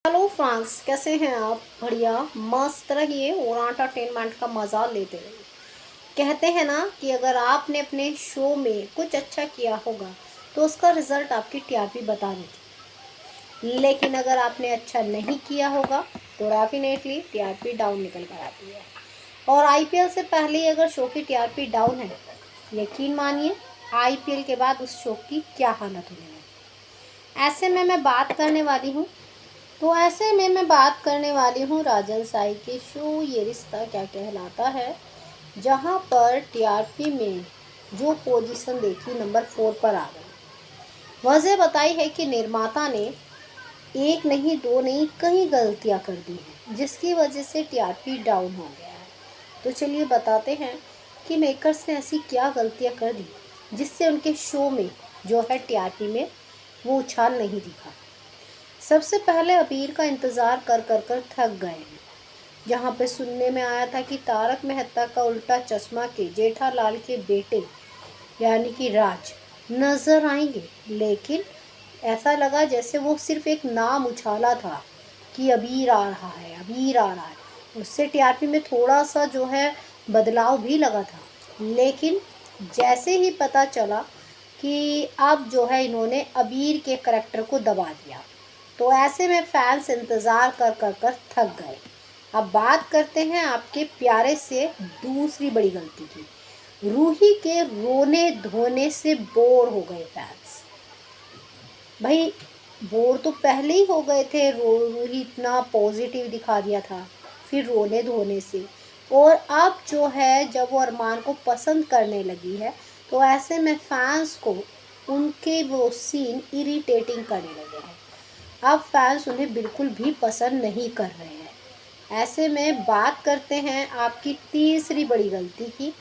Hello France, कैसे हैं आप? बढ़िया, मस्त रहिए और एंटरटेनमेंट का मज़ा लेते रहिए। कहते हैं ना कि अगर आपने अपने शो में कुछ अच्छा किया होगा तो उसका रिजल्ट आपकी टीआरपी बता देती है, लेकिन अगर आपने अच्छा नहीं किया होगा तो डेफिनेटली टीआरपी डाउन निकल कर आती है। और आईपीएल से पहले ही अगर शो की टीआरपी डाउन है, यकीन मानिए आईपीएल के बाद उस शो की क्या हालत होने वाली। ऐसे में मैं बात करने वाली हूँ राजन साई के शो ये रिश्ता क्या कहलाता है, जहाँ पर टीआरपी में जो पोजीशन देखी नंबर 4 पर आ गई। वजह बताई है कि निर्माता ने एक नहीं दो नहीं कई गलतियाँ कर दी हैं, जिसकी वजह से टीआरपी डाउन हो गया है। तो चलिए बताते हैं कि मेकर्स ने ऐसी क्या गलतियाँ कर दी जिससे उनके शो में जो है टीआरपी में वो उछाल नहीं दिखा। सबसे पहले अबीर का इंतज़ार कर कर कर थक गए हैं। जहाँ पे सुनने में आया था कि तारक मेहता का उल्टा चश्मा के जेठालाल के बेटे यानी कि राज नजर आएंगे, लेकिन ऐसा लगा जैसे वो सिर्फ एक नाम उछाला था कि अबीर आ रहा है, अबीर आ रहा है। उससे टीआरपी में थोड़ा सा जो है बदलाव भी लगा था, लेकिन जैसे ही पता चला कि अब जो है इन्होंने अबीर के करैक्टर को दबा दिया, तो ऐसे में फैंस इंतज़ार कर कर कर थक गए। अब बात करते हैं आपके प्यारे से दूसरी बड़ी गलती की। रूही के रोने धोने से बोर हो गए फैंस। भाई, बोर तो पहले ही हो गए थे, रूही इतना पॉजिटिव दिखा दिया था, फिर रोने धोने से। और अब जो है जब वो अरमान को पसंद करने लगी है, तो ऐसे में फैंस को उनके वो सीन इरिटेटिंग करने लगे हैं। अब फैंस उन्हें बिल्कुल भी पसंद नहीं कर रहे हैं। ऐसे में बात करते हैं आपकी तीसरी बड़ी गलती की,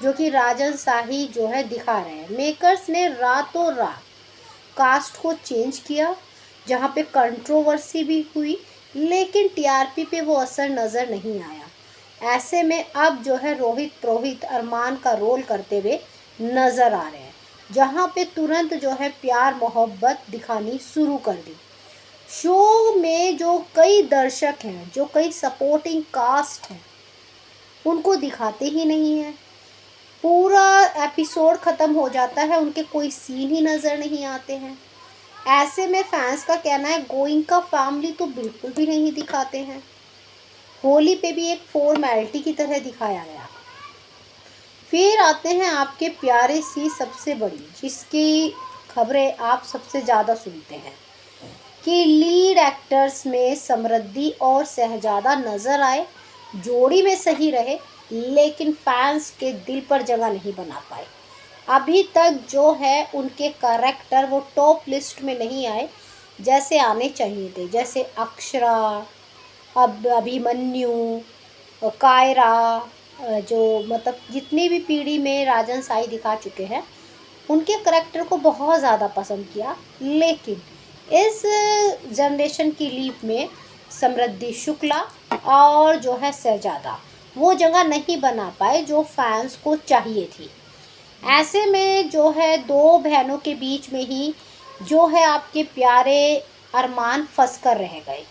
जो कि राजन शाही जो है दिखा रहे हैं। मेकर्स ने रातों रात कास्ट को चेंज किया, जहाँ पे कंट्रोवर्सी भी हुई, लेकिन टीआरपी पे वो असर नज़र नहीं आया। ऐसे में अब जो है रोहित अरमान का रोल करते हुए नज़र आ रहे हैं, जहाँ पे तुरंत जो है प्यार मोहब्बत दिखानी शुरू कर दी। शो में जो कई दर्शक हैं, जो कई सपोर्टिंग कास्ट हैं, उनको दिखाते ही नहीं है। पूरा एपिसोड ख़त्म हो जाता है, उनके कोई सीन ही नज़र नहीं आते हैं। ऐसे में फैंस का कहना है गोइंका फैमिली तो बिल्कुल भी नहीं दिखाते हैं। होली पे भी एक फॉर्मेलिटी की तरह दिखाया गया। फिर आते हैं आपके प्यारे सी सबसे बड़ी, जिसकी खबरें आप सबसे ज़्यादा सुनते हैं, कि लीड एक्टर्स में समृद्धि और शहजादा नज़र आए, जोड़ी में सही रहे, लेकिन फैंस के दिल पर जगह नहीं बना पाए। अभी तक जो है उनके कैरेक्टर वो टॉप लिस्ट में नहीं आए जैसे आने चाहिए थे, जैसे अक्षरा, अब अभिमन्यु, कायरा, जो मतलब जितनी भी पीढ़ी में राजन साई दिखा चुके हैं, उनके करैक्टर को बहुत ज़्यादा पसंद किया, लेकिन इस जनरेशन की लीप में समृद्धि शुक्ला और जो है शहजादा वो जगह नहीं बना पाए जो फैंस को चाहिए थी। ऐसे में जो है दो बहनों के बीच में ही जो है आपके प्यारे अरमान फंस कर रह गए,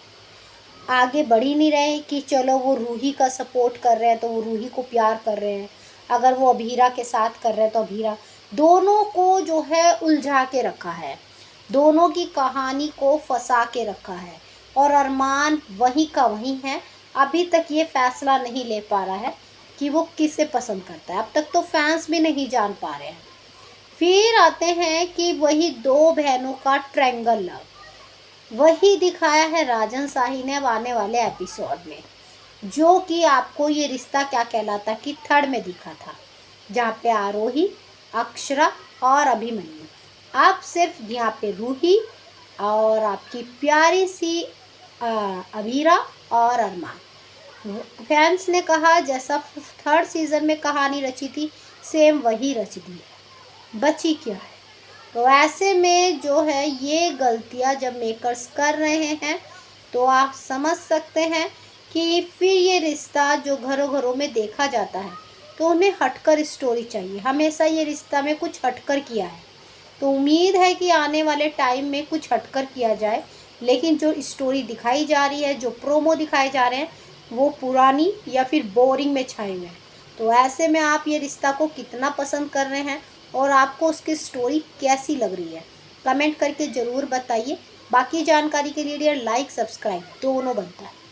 आगे बढ़ ही नहीं रहे कि चलो वो रूही का सपोर्ट कर रहे हैं तो वो रूही को प्यार कर रहे हैं, अगर वो अभीरा के साथ कर रहे हैं तो अभीरा। दोनों को जो है उलझा के रखा है, दोनों की कहानी को फंसा के रखा है, और अरमान वहीं का वहीं है। अभी तक ये फैसला नहीं ले पा रहा है कि वो किसे पसंद करता है, अब तक तो फैंस भी नहीं जान पा रहे हैं। फिर आते हैं कि वही दो बहनों का ट्रायंगल लव, वही दिखाया है राजन शाही ने अब आने वाले एपिसोड में, जो कि आपको ये रिश्ता क्या कहलाता कि थर्ड में दिखा था, जहाँ पे आरोही, अक्षरा और अभिमन्यु। आप सिर्फ यहाँ पे रूही और आपकी प्यारी सी अबीरा और अरमान। फैंस ने कहा जैसा थर्ड सीज़न में कहानी रची थी सेम वही रच दी है, बची क्या है। तो ऐसे में जो है ये गलतियाँ जब मेकर्स कर रहे हैं, तो आप समझ सकते हैं कि फिर ये रिश्ता जो घरों घरों में देखा जाता है, तो उन्हें हटकर स्टोरी चाहिए। हमेशा ये रिश्ता में कुछ हटकर किया है, तो उम्मीद है कि आने वाले टाइम में कुछ हटकर किया जाए, लेकिन जो स्टोरी दिखाई जा रही है, जो प्रोमो दिखाए जा रहे हैं, वो पुरानी या फिर बोरिंग में छाए हुए हैं। तो ऐसे में आप ये रिश्ता को कितना पसंद कर रहे हैं और आपको उसकी स्टोरी कैसी लग रही है, कमेंट करके ज़रूर बताइए। बाकी जानकारी के लिए लाइक सब्सक्राइब दोनों बनता है।